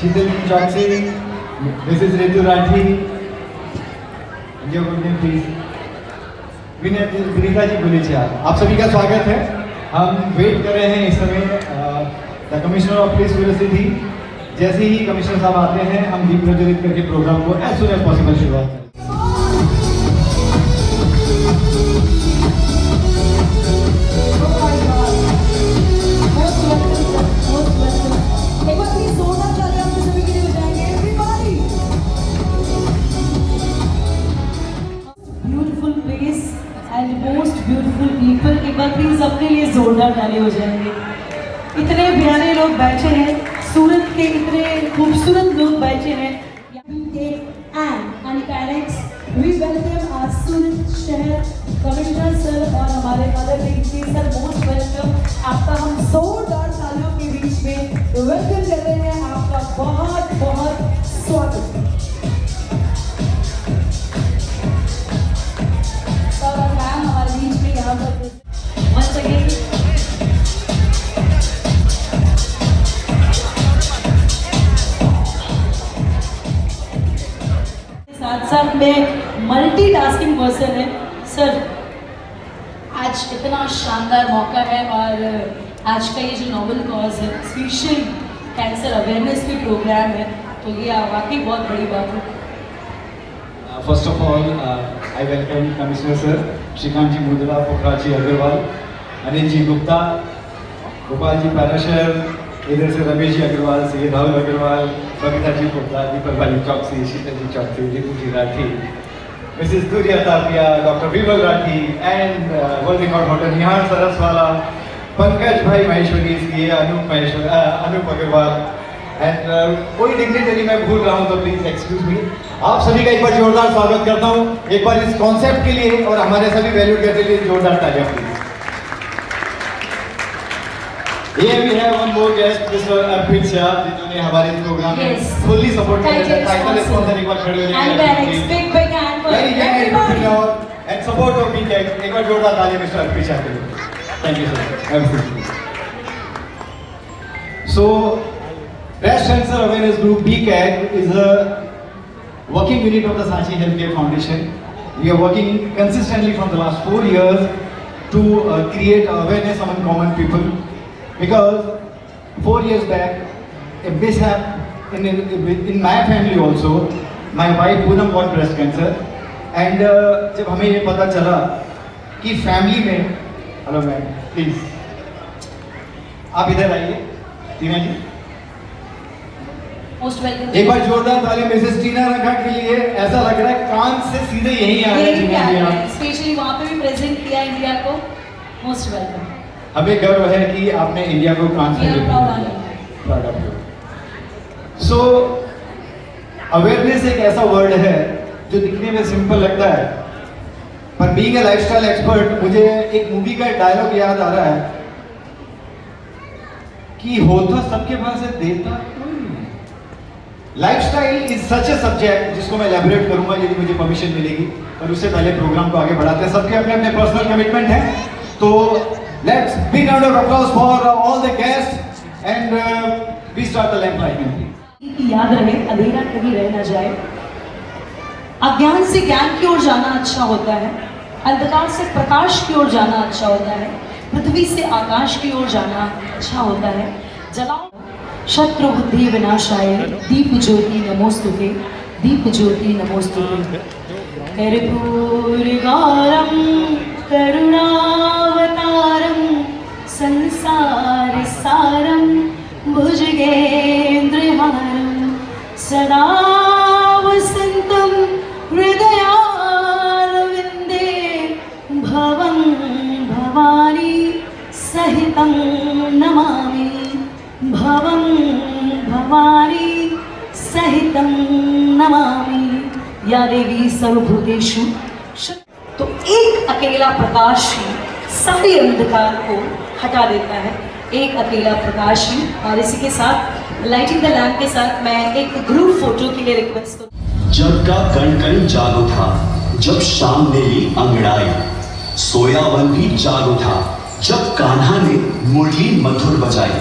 शीतल चौकसी, Mrs Ritu Rathi, please Vinita ji बोलिए। आप सभी का स्वागत है। हम वेट कर रहे हैं इस समय the commissioner of police university. जैसे ही कमिश्नर साहब आते हैं हम दीप प्रज्वलित करके प्रोग्राम को एज सुन एज पॉसिबल शुरुआत करें। एक बार प्लीज अपने लिए जोरदार ताली हो जाएंगे। इतने प्यारे लोग बैठे हैं, सूरत के इतने खूबसूरत लोग बैठे हैं। We welcome our सूरत शहर कमिश्नर सर और हमारे mother degree sir, most welcome. आपका हम जोरदार तालियों के बीच में वेलकम कर रहे हैं। आपका बहुत बहुत स्वागत। सर और मैम हमारे बीच में यहाँ पर once again साथ साथ में मल्टीटास्किंग पर्सन है। सर आज इतना शानदार मौका है और आज का ये जो नोबेल कॉज है, स्पेशल कैंसर अवेयरनेस की प्रोग्राम है, तो ये वाकई बहुत बड़ी बात है। First of all, I welcome Commissioner Sir, Shrikant ji Mudra, Pokhara ji Agarwal, Anil ji Gupta, Gopal ji Parashar, इधर से रमेश जी अग्रवाल, से राहुल अग्रवाल, बबीता जी गुप्ता, दीपक भाई चौकसी, शीतल जी चौकसी, रितु जी Rathi, Mrs Duria Tapia, doctor Vimal Rathi, and world record holder Nihar Saraswala, Pankaj bhai Maheshwari, सी अनूप अग्रवाल, एंड कोई डिग्निटरी मैं भूल रहा हूँ तो प्लीज एक्सक्यूज मी। आप सभी का एक बार जोरदार स्वागत करता हूँ। एक बार इस कॉन्सेप्ट के लिए और हमारे सभी वैल्यू के लिए जोरदार तालियां please. Here we have one more guest, Mr. Arpit Shah, जिन्होंने हमारे प्रोग्राम में fully support किया है। टाइटल स्पॉन्सर एक बार खड़े हो जाइए। And an big hand for everybody and support of BCAG। एक बार जोरदार ताली Mr. Arpit Shah के लिए। Thank you sir. Absolutely. So, Breast Cancer Awareness Group BCAG is a working unit of the Sachi Healthcare Foundation. We are working consistently from the last 4 years to create awareness among common people. Because 4 years back, a mishap in my family also, my wife Poonam got breast cancer, and जब हमें ये पता चला कि family में, hello ma'am please आप इधर आइए, टीना जी मोस्ट वेलकम। एक बार जोरदार ताली मिसेस टीना रखा के लिए। ऐसा लग रहा है कान से सीधे यही आ रहा है, स्पेशली वहाँ पे भी प्रेजेंट किया इंडिया को। Most welcome. हमें गर्व है कि आपने इंडिया को ट्रांसफर किया। सो अवेयरनेस एक ऐसा वर्ड है जो दिखने में सिंपल लगता है, पर बीइंग ए लाइफस्टाइल एक्सपर्ट मुझे एक मूवी का डायलॉग याद आ रहा है कि होता सबके पास है, देता कोई नहीं। Lifestyle is such a subject जिसको मैं एलैबोरेट करूंगा यदि मुझे परमिशन मिलेगी, पर उससे पहले प्रोग्राम को आगे बढ़ाते हैं। सबके अपने अपने पर्सनल कमिटमेंट है, तो let's big round of applause for all the guests and we start the lamp lighting. याद रहे, अंधेरा कभी रह न जाए। अज्ञान से ज्ञान की ओर जाना अच्छा होता है, अंधकार से प्रकाश की ओर जाना अच्छा होता है, पृथ्वी से आकाश की ओर जाना अच्छा होता है। जलाओ शत्रु बुद्धि विनाशाय दीप ज्योति नमोस्तुते, दीप ज्योति नमोस्तुते। कर्पूरगारं करुणावतारं संसार सारं भुजगेन्द्रहारं सदा वसन्तं हृदयारविन्दे भवं भवानी सहितं नमामि, भवं भवानी सहितं नमामि। या देवी सर्वभूतेषु। तो एक अकेला प्रकाश ही सारे अंधकार को हटा देता है, एक अकेला प्रकाश ही। और इसी के साथ लाइटिंग द लैम्प के साथ मैं एक ग्रुप फोटो के लिए रिक्वेस्ट करूँ। जग का कण कण जाग उठा जब शाम ने ली अंगड़ाई, सोयावन भी जाग उठा जब कान्हा ने मुरली मधुर बजाई।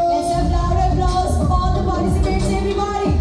Let's have loud applause for all the participants, everybody.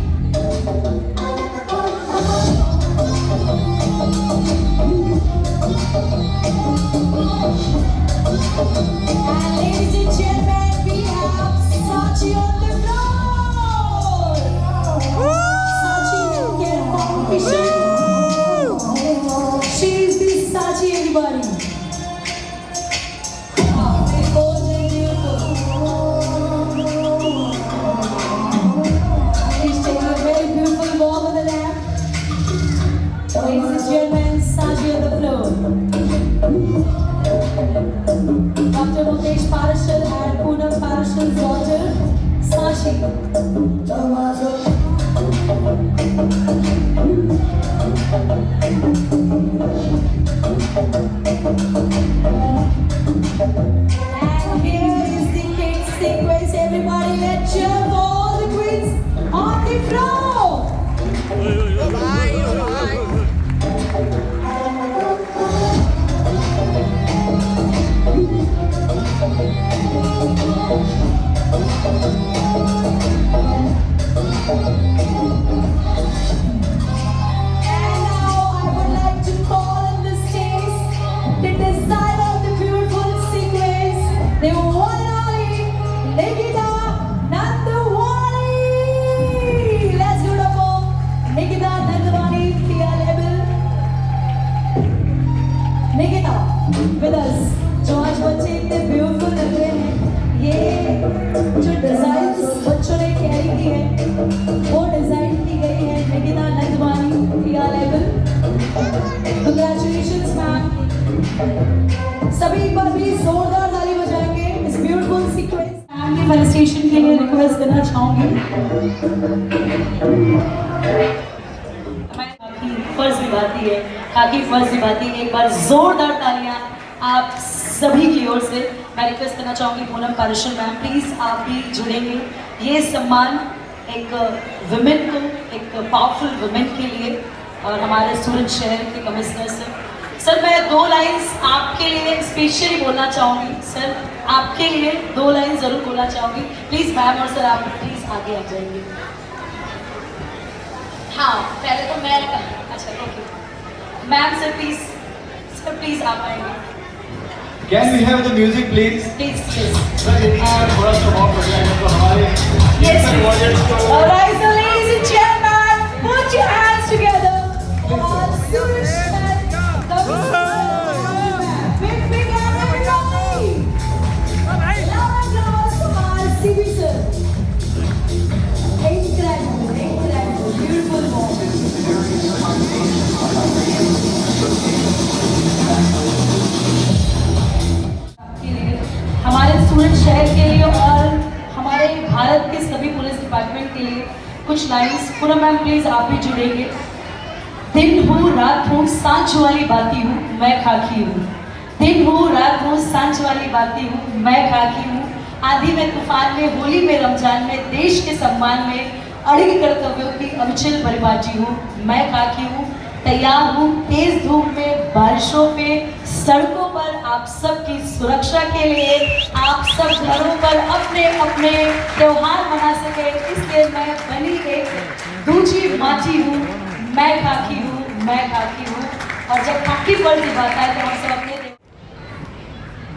वो डिजाइन की गई है निकिता नंदवानी प्रिया लेवल। Congratulations ma'am. सभी एक बार प्लीज जोरदार ताली बजाएंगे इस ब्यूटीफुल सीक्वेंस। मैम के फेलिसिटेशन के लिए रिक्वेस्ट करना चाहूंगी। फर्ज निभाती है, खाकी फर्ज निभाती है। एक बार जोरदार तालियां आप सभी की ओर से। मैं रिक्वेस्ट करना चाहूंगी पूनम पारेशर मैम, प्लीज आप भी जुड़ेंगे। ये सम्मान एक वुमेन को, एक पावरफुल वुमेन के लिए और हमारे सूरत शहर के कमिश्नर सर, मैं 2 लाइंस आपके लिए स्पेशली बोलना चाहूंगी। सर आपके लिए 2 लाइन जरूर बोलना चाहूंगी। प्लीज मैम और सर आप प्लीज आगे आ जाएंगे। हाँ पहले तो मैं, अच्छा ओके मैम सर प्लीज आप आएंगे। Can we have the music please? Please sir ये थोड़ा सा बहुत बढ़िया है तो हमारे Yes. ऑडियंस को Alright, so ladies and gentlemen, put your hands together for our Suresh Shah, Big hand everybody. Loud applause for our CB sir. Incredible, beautiful moment. के लिए, हमारे सूरत शहर के लिए और हमारे भारत के सभी पुलिस डिपार्टमेंट के लिए कुछ लाइंस। पूनम मैम प्लीज आप भी जुड़ेंगे। दिन हो रात हो सांझ वाली बाती हूँ मैं खाकी हूँ। दिन हो रात हो सांझ वाली बाती हूँ मैं खाकी हूँ। आंधी में तूफान में होली में रमजान में देश के सम्मान में अड़िग कर्तव्यों की अविचल परिपाटी हूँ मैं खाकी हूँ। तैयार हूँ तेज धूप में बारिशों में सड़कों पर आप सबकी सुरक्षा के लिए, आप सब घरों पर अपने अपने त्योहार मना सके इसलिए मैं बनी एक दूजी माटी हूँ मैं खाकी हूँ मैं खाकी हूँ। और जब खाकी पल दिखाता है तो हम सब अपने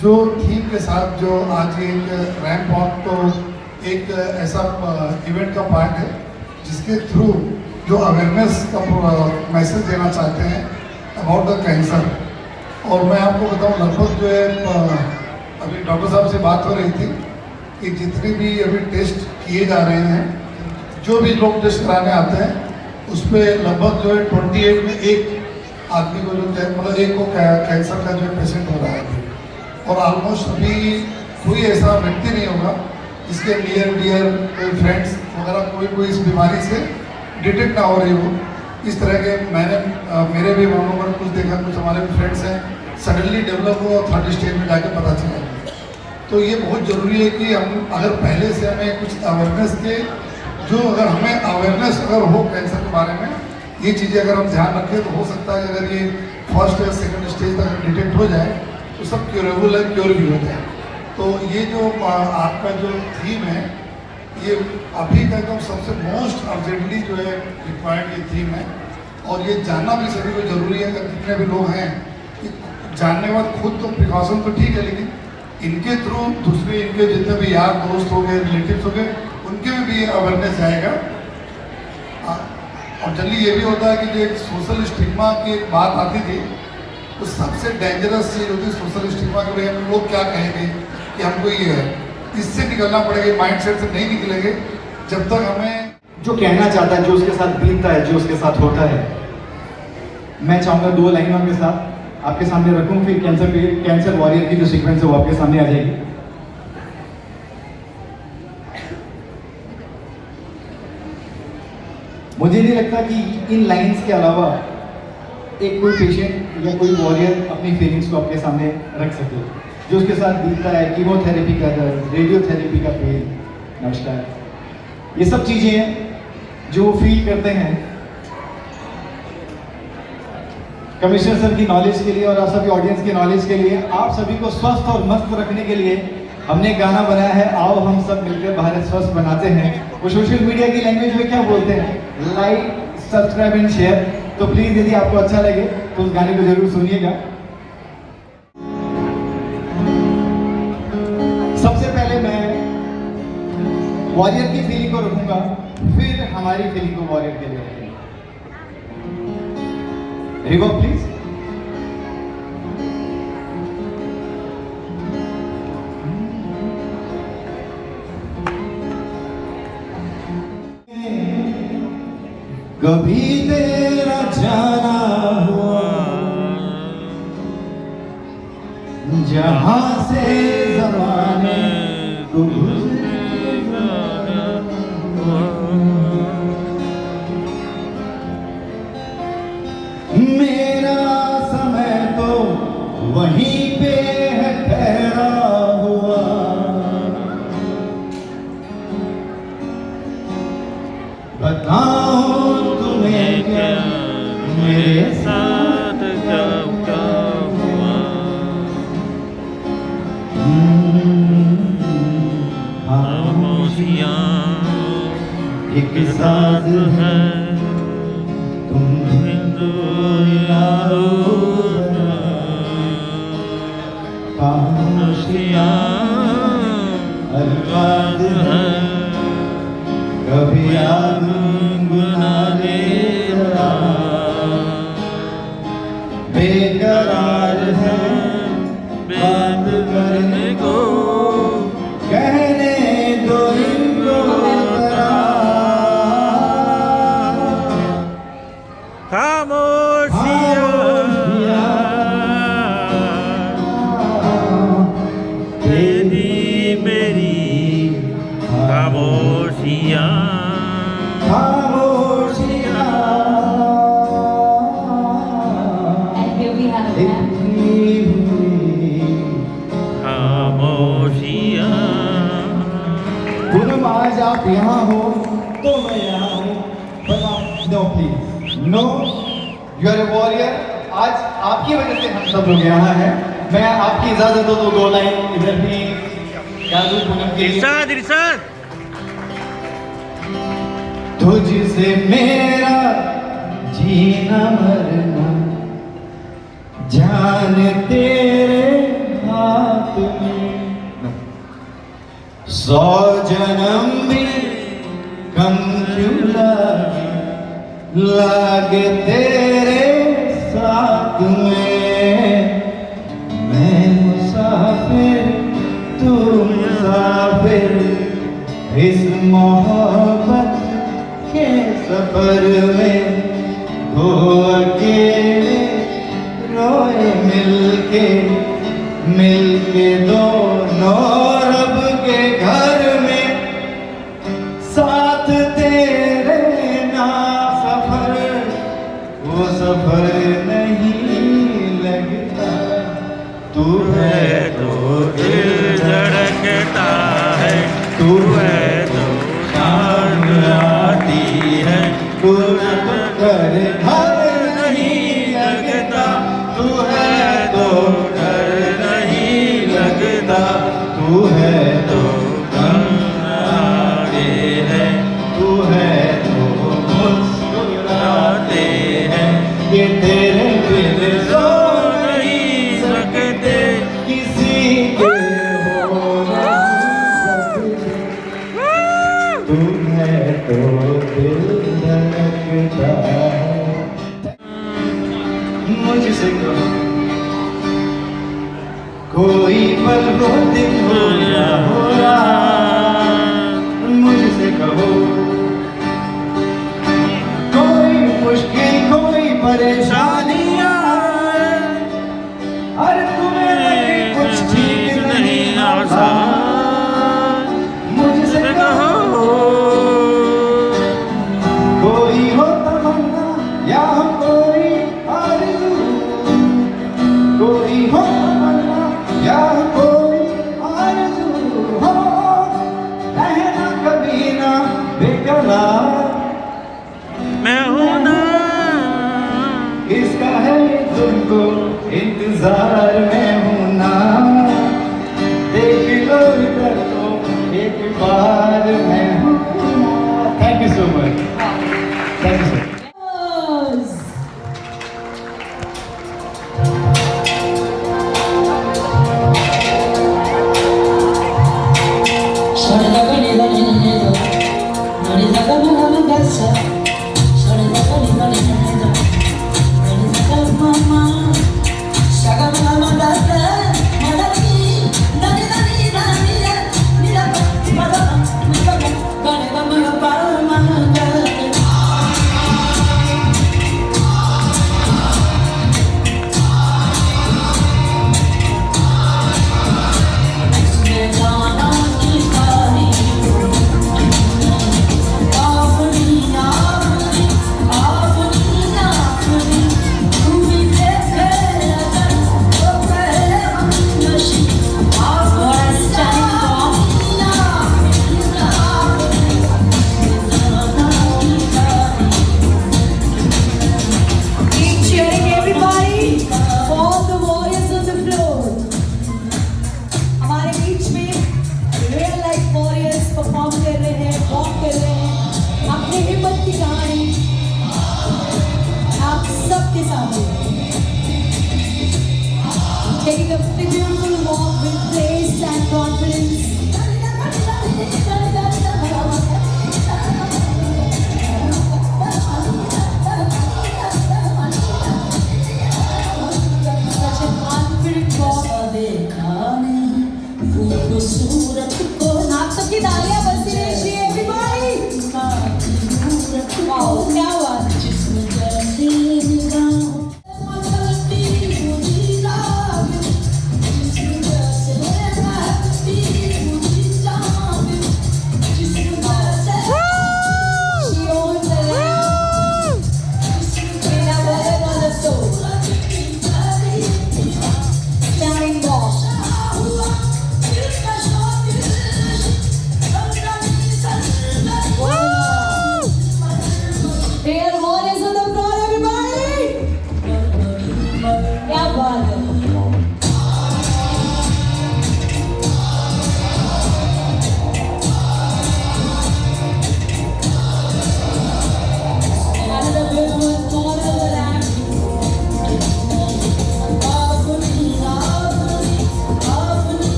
जो थीम के साथ जो आज एक रैंप वॉक तो एक ऐसा इवेंट का पार्ट है जिसके थ्रू जो अवेयरनेस का मैसेज देना चाहते हैं अबाउट द कैंसर। और मैं आपको बताऊं लगभग जो है अभी डॉक्टर साहब से बात हो रही थी कि जितने भी अभी टेस्ट किए जा रहे हैं, जो भी लोग टेस्ट कराने आते हैं उस पर लगभग जो है 28 में एक आदमी को जो मतलब एक को कैंसर का जो है पेशेंट हो रहा है। और ऑलमोस्ट अभी कोई ऐसा व्यक्ति नहीं होगा जिसके नियर डियर कोई फ्रेंड्स वगैरह कोई इस बीमारी से डिटेक्ट ना हो रही हो। इस तरह के मैंने मेरे भी मामलों पर कुछ देखा, कुछ हमारे भी फ्रेंड्स हैं सडनली डेवलप हुआ और 3rd स्टेज में जाके पता चला। तो ये बहुत ज़रूरी है कि हम अगर पहले से हमें कुछ अवेयरनेस के जो अगर हमें अवेयरनेस अगर हो कैंसर के बारे में, ये चीज़ें अगर हम ध्यान रखें तो हो सकता है कि अगर ये 1st या 2nd स्टेज तक डिटेक्ट हो जाए तो सब क्योरेबल है, क्योर भी हो जाए। तो ये जो आपका जो थीम है ये अभी का एकदम सबसे मोस्ट अर्जेंटली जो है रिक्वायर्ड ये थीम है। और ये जानना भी सभी को जरूरी है। अगर जितने भी लोग हैं कि जानने के बाद खुद तो प्रिकॉशन तो ठीक है, लेकिन इनके थ्रू दूसरे इनके जितने भी यार दोस्त हो गए, रिलेटिव्स हो गए, उनके में भी अवेयरनेस जाएगा। और जल्दी ये भी होता है कि जो एक सोशल स्टिग्मा की एक बात आती थी, तो सबसे डेंजरस चीज़ होती है सोशल स्टिग्मा के लिए हम लोग क्या कहेंगे कि हमको ये है, इससे निकलना पड़ेगा। माइंडसेट से नहीं निकलेंगे जब तक हमें जो कहना चाहता है, जो उसके साथ बीतता है, जो उसके साथ होता है। मैं चाहूँगा 2 लाइनों के साथ आपके सामने रखूँ, फिर कैंसर वॉरियर की जो सीक्वेंस है वो आपके सामने आ जाएगी। मुझे नहीं लगता कि इन लाइंस के अलावा एक कोई पेशेंट या कोई वॉरियर अपनी फीलिंग्स को आपके सामने रख सके। जो उसके साथ बीतता है, कीमोथेरेपी का दर्द, रेडियोथेरेपी का पेन, नमस्कार, ये सब चीज़ें हैं जो वो फील करते हैं। कमिश्नर सर की नॉलेज के लिए और आप सभी ऑडियंस की नॉलेज के लिए, आप सभी को स्वस्थ और मस्त रखने के लिए हमने एक गाना बनाया है, आओ हम सब मिलकर भारत स्वस्थ बनाते हैं। वो सोशल मीडिया की लैंग्वेज में क्या बोलते हैं, लाइक, सब्सक्राइब एंड शेयर। तो प्लीज़ यदि आपको अच्छा लगे तो उस गाने को जरूर सुनिएगा। सबसे पहले मैं वॉरियर की फीलिंग को रखूंगा, फिर हमारी फीलिंग को वॉरियर के लिए रखेंगे। Reverb please. कभी तेरा जाना हुआ जहां से जमाने को मेरा समय तो वहीं पे है ठहरा हुआ। बताऊं तुम्हें क्या मेरे साथ क्या हुआ। खामोशियां एक साथ है तुम दो यारो। खामोशियां अलफाज है कभी याद गुना लेना। बेकरार है बात करने को कहने दो इनको तेरी मेरी खामोशियाँ And here we have a man. खामोशियाँ Poonam आज आप यहाँ हो तो मैं यहाँ हूँ। No please no, you are a warrior. आज आपकी वजह से हम सब लोग यहाँ हैं। मैं आपकी इजाजत हो तो दो लाइन इधर भी गा दूं पूनम के लिए। इरशाद इरशाद तुझसे मेरा जीना मरना जान तेरे हाथ में। 100 जन्म भी कम क्यों लागे तेरे साथ में। मैं मुसाफिर तू मुसाफिर इस मोहब्बत के सफर में। दो अकेले रोए मिलके दोनों रब के घर में। साथ तेरे ना सफर वो सफर नहीं लगता। तू है तो दिल धड़कता है तू है तो शान आती है तू कर घर नहीं लगता। तू है तो डर नहीं लगता तू है तो गम आगे है तू है तो मुस्कुराते हैं। ये तेरे बिन सो नहीं सकते किसी के हो नहीं सकते। तू है तो दिल धड़कता है। मुझसे कहो कोई पल हो दिन हो या हो रात। मुझसे कहो कोई मुश्किल कोई परेशानियां हर तुम्हें कुछ ठीक नहीं आता। मुझसे कहो कोई हो तमन्ना या हो कोई आरज़ू। कोई हो तमन्ना या हो कोई आरज़ू हो। रहना कभी ना बेकरार मैं हूँ ना इस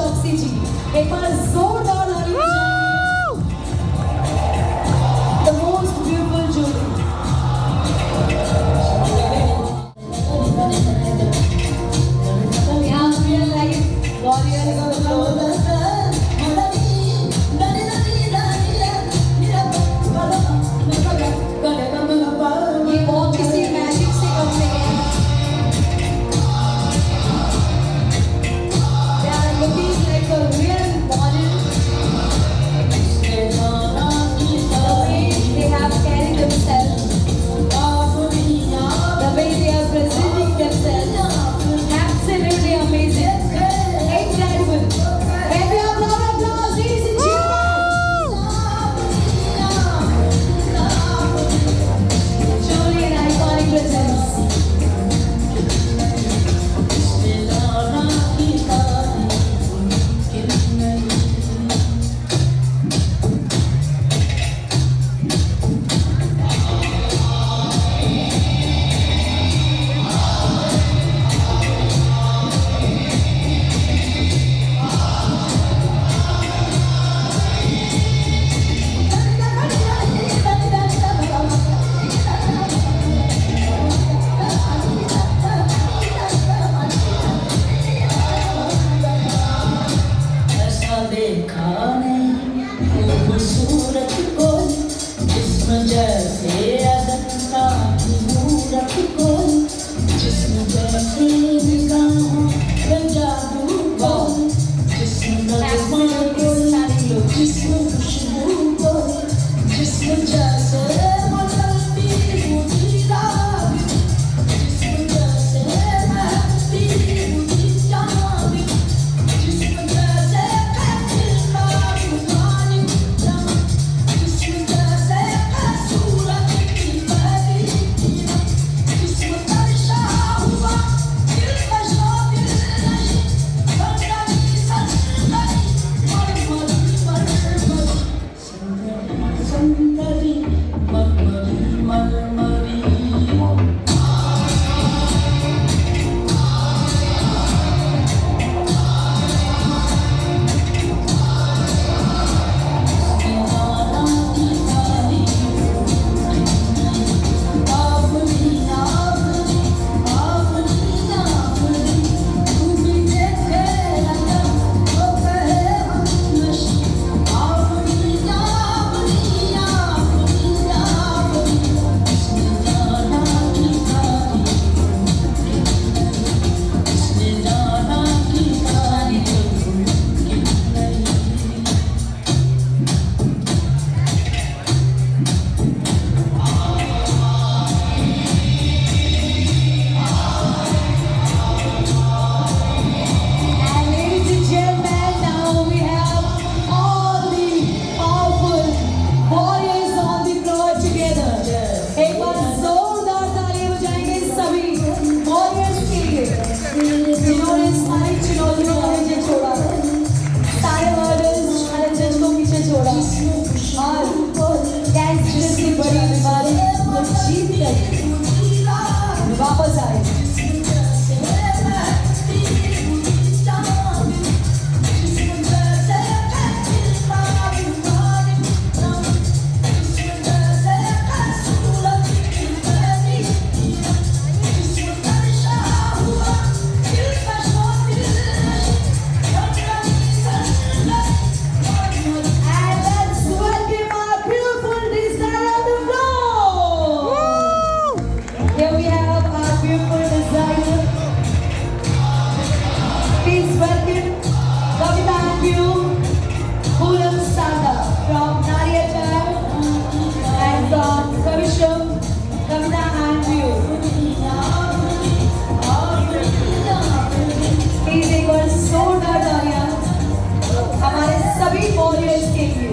चौकसी जी, एक बार जोरदार ताली बजाएंगे। The most beautiful jury. यहाँ real life warriors of the floor. ये बहुत किसी मैजिक से कम नहीं है। They are looking like a real model. The way they have carried themselves, the way they are presenting themselves, absolutely amazing, incredible. Every applause, ladies and gentlemen. Truly an iconic presence. ऐसा देखा नहीं खूबसूरत कोई जिस्म जैसे अदंता की मूरत कोई जिस्म जैसे निगाहों का जादू कोई जिस्म नज़्म कोई जिस्म खुशबू कोई जिस्म जैसे मचलती हुई रात जिस्म जैसे महकती हुई चाँद जिस्म जैसे जिस्म जैसे सूरज की परी जिस्म तरशा हुआ दिल बशो दिल नहीं बंदगी संदरी संदरी मरमरी मरमरी And ladies and gentlemen, now we have all the powerful warriors on the floor together. एक बार जोरदार ताली बजाएंगे सभी warriors के लिए जिन्होंने सारी चुनौतियों को पीछे छोड़ा, सारे hurdles, challenges को पीछे छोड़ा और कैंसर की बड़ी बीमारी को जीत कर वापस आए। And let's welcome our beautiful designer on the floor. Here we have our beautiful designer. Please welcome Kavita and View, Pooram Sada from Nariyachar and from Kavisham, Kavita and View. Please एक बार जोरदार तालियां हमारे सभी warriors के लिए।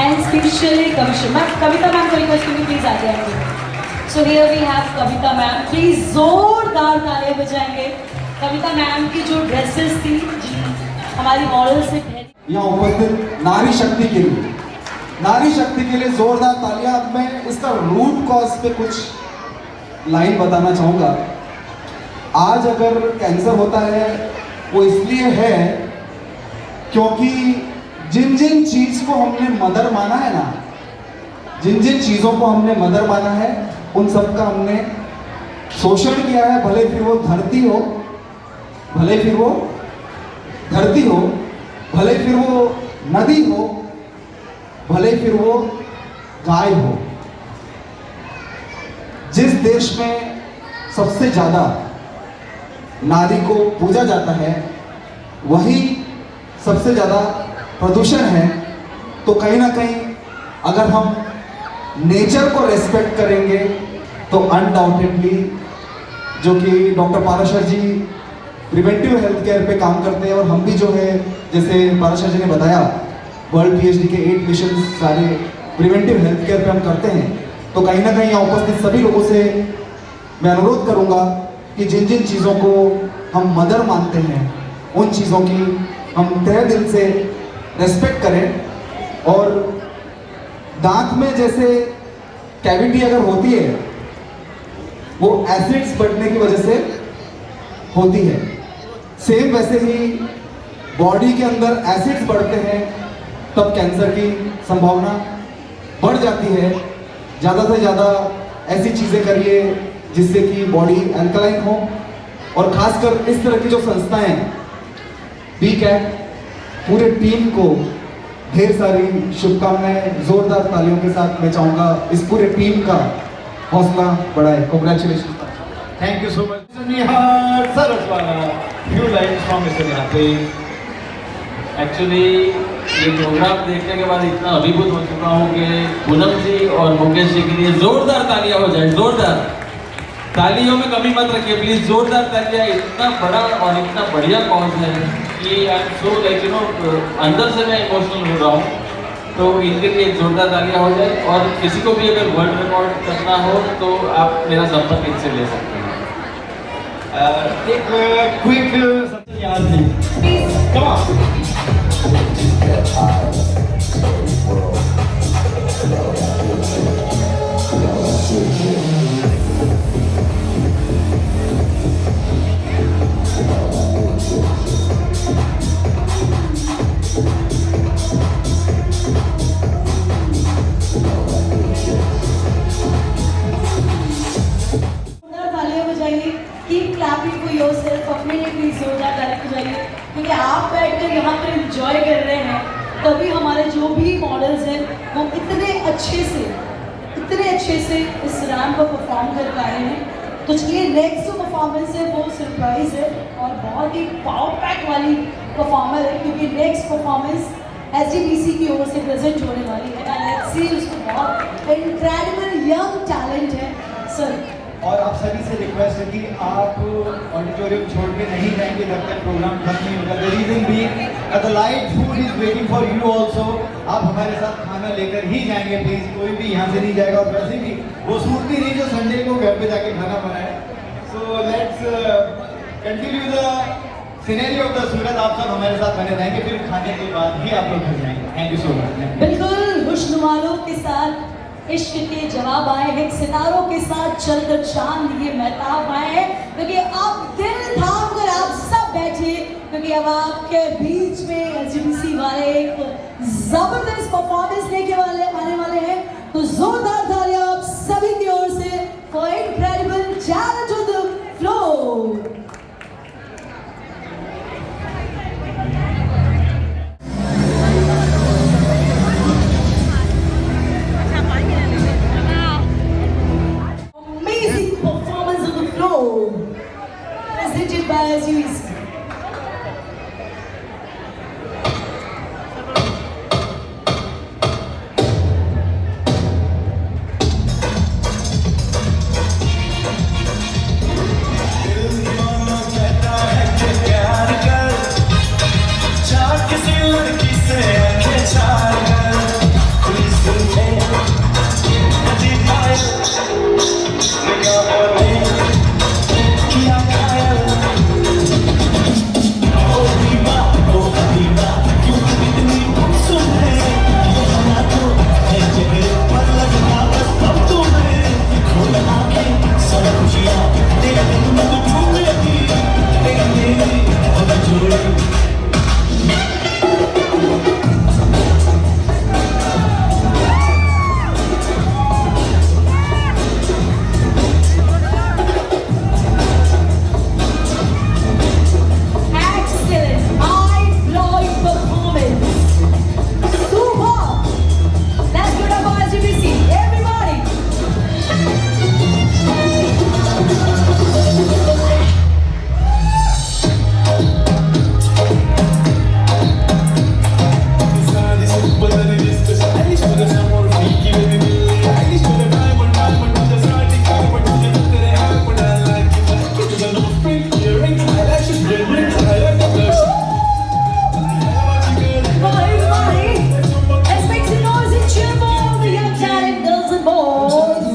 And especially Kavisham. Kavita ma'am को request करूँगी please आ जाएंगे। So here we have Kavita ma'am. Please जोरदार तालियां बजाएंगे। कविता मैम की जो ड्रेसेस थी जी हमारी मॉडल से यहाँ उपस्थित नारी शक्ति के लिए जोरदार तालियां। अब मैं इसका रूट कॉज पे कुछ लाइन बताना चाहूँगा। आज अगर कैंसर होता है वो इसलिए है क्योंकि जिन जिन चीज को हमने मदर माना है ना, जिन जिन चीजों को हमने मदर माना है, उन सब का हमने शोषण किया है। भले फिर वो धरती हो, भले फिर वो धरती हो, भले फिर वो नदी हो, भले फिर वो गाय हो। जिस देश में सबसे ज्यादा नारी को पूजा जाता है, वही सबसे ज्यादा प्रदूषण है। तो कहीं ना कहीं अगर हम नेचर को रेस्पेक्ट करेंगे तो अनडाउटेडली, जो कि डॉक्टर पाराशर जी प्रिवेंटिव हेल्थ केयर पे काम करते हैं, और हम भी जो है, जैसे पाराशर जी ने बताया, वर्ल्ड पीएचडी के 8 मिशन सारे प्रिवेंटिव हेल्थ केयर पे हम करते हैं। तो कहीं ना कहीं यहाँ उपस्थित सभी लोगों से मैं अनुरोध करूँगा कि जिन जिन चीज़ों को हम मदर मानते हैं, उन चीज़ों की हम तहे दिल से रेस्पेक्ट करें। और दांत में जैसे कैविटी अगर होती है, वो एसिड्स बढ़ने की वजह से होती है, सेम वैसे ही बॉडी के अंदर एसिड्स बढ़ते हैं तब कैंसर की संभावना बढ़ जाती है। ज़्यादा से ज़्यादा ऐसी चीज़ें करिए जिससे कि बॉडी अल्कलाइन हो, और खासकर इस तरह की जो संस्थाएं, बी कैट, पूरे टीम को ढेर सारी शुभकामनाएं। जोरदार तालियों के साथ मैं चाहूँगा इस पूरे टीम का हौसला बढ़ाए। Congratulation. Thank you so much. Mr. Nihar Saraswala. Few lines from Mr. Nihar, please. Actually ये प्रोग्राम देखने के बाद इतना अभिभूत हो चुका हूँ कि पूनम जी और मुकेश जी के लिए जोरदार तालियां हो जाए। जोरदार तालियों में कमी मत रखिए प्लीज, जोरदार तालियां। इतना बड़ा और इतना बढ़िया कॉज है कि आई एम सो लाइक अंदर से मैं इमोशनल हो रहा हूँ। तो इनके लिए जोरदार तालियां हो जाए। और किसी को भी अगर वर्ल्ड रिकॉर्ड करना हो तो आप मेरा संपर्क इनसे ले सकते हैं। एक quick something याद नहीं। Come on. तालियां बजाइए, कीप क्लैपिंग फॉर योरसेल्फ। अपने लिए प्लीज जोरदार तालियां बजाइए, क्योंकि आप बैठकर यहाँ पर एंजॉय कर रहे हैं, तभी हमारे जो भी मॉडल्स हैं वो इतने अच्छे से इस रैंप पर परफॉर्म कर पाए हैं। तो चलिए नेक्स्ट जो परफॉर्मेंस है वो सरप्राइज है और बहुत ही पावर पैक वाली परफॉर्मर है, क्योंकि नेक्स्ट परफॉर्मेंस SGBC की ओर से प्रेजेंट होने वाली है। एंड लेट्स सी, उसको बहुत इनक्रेडिबल यंग टैलेंट है सर। और आप सभी से रिक्वेस्ट है कि आप ऑडिटोरियम छोड़ के नहीं जाएंगे जब तक प्रोग्राम खत्म नहीं होगा। The reason being the light food is waiting for you also. आप हमारे साथ खाना लेकर ही जाएंगे प्लीज, कोई भी यहाँ से नहीं जाएगा। और वैसे भी वो सूरती नहीं जो संडे को घर पे जाके खाना बनाए। So let's continue the scenario of the Surat. आप सब हमारे साथ बने रहेंगे, फिर खाने के बाद ही आप लोग घर जाएंगे। Thank you so much. बिल्कुल खुशनुमाओं के साथ इश्क के जवाब आए हैं, सितारों के साथ चलकर चांद ये महताब आए हैं, क्योंकि आप दिल थाम कर आप सब बैठिए, क्योंकि अब आपके बीच में SGBC वाले एक जबरदस्त परफॉर्मेंस लेके आने वाले हैं। तो जोरदार तालियां आप सभी की ओर से for incredible talent on the floor. Presented by SGBC. Excellent, mind-blowing performance. Super. Let's give it up for SGPC. Everybody. Everybody. Let's make some noise and cheer for all the young talent girls and boys.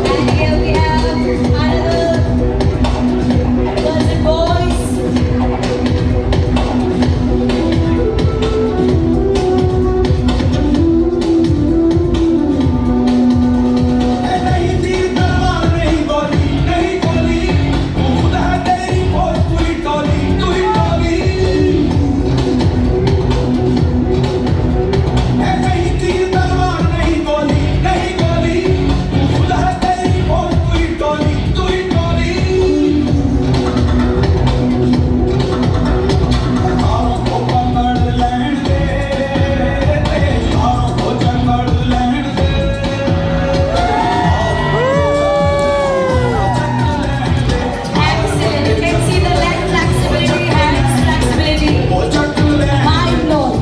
And here we have another girls and boys. Excellent. You can see the leg flexibility, hands flexibility. Mind blowing.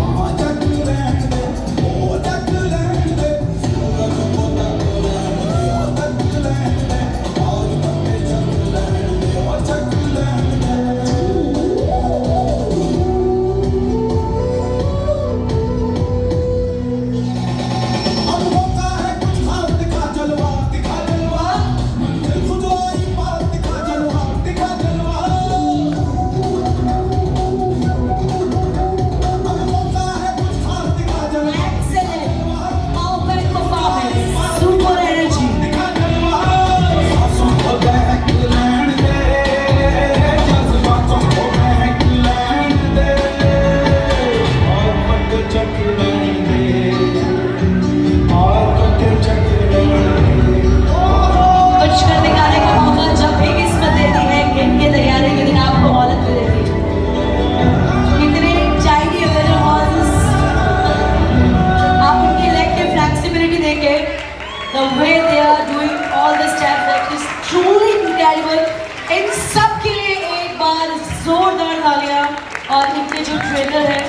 Excellent. Perfect performance. Super energy. कुछ कर दिखाने का मौका जब भी किस्मत देती है, गिन के तैयारी के दिन आपको औलत मिलेगी। कितने चाइनी अवेयर ones, आप उनकी लेग के फ्लेक्सिबिलिटी देखे, the way they are doing all the steps, that is truly incredible. इन सब के लिए एक बार जोरदार तालियां और इनके जो ट्रेनर है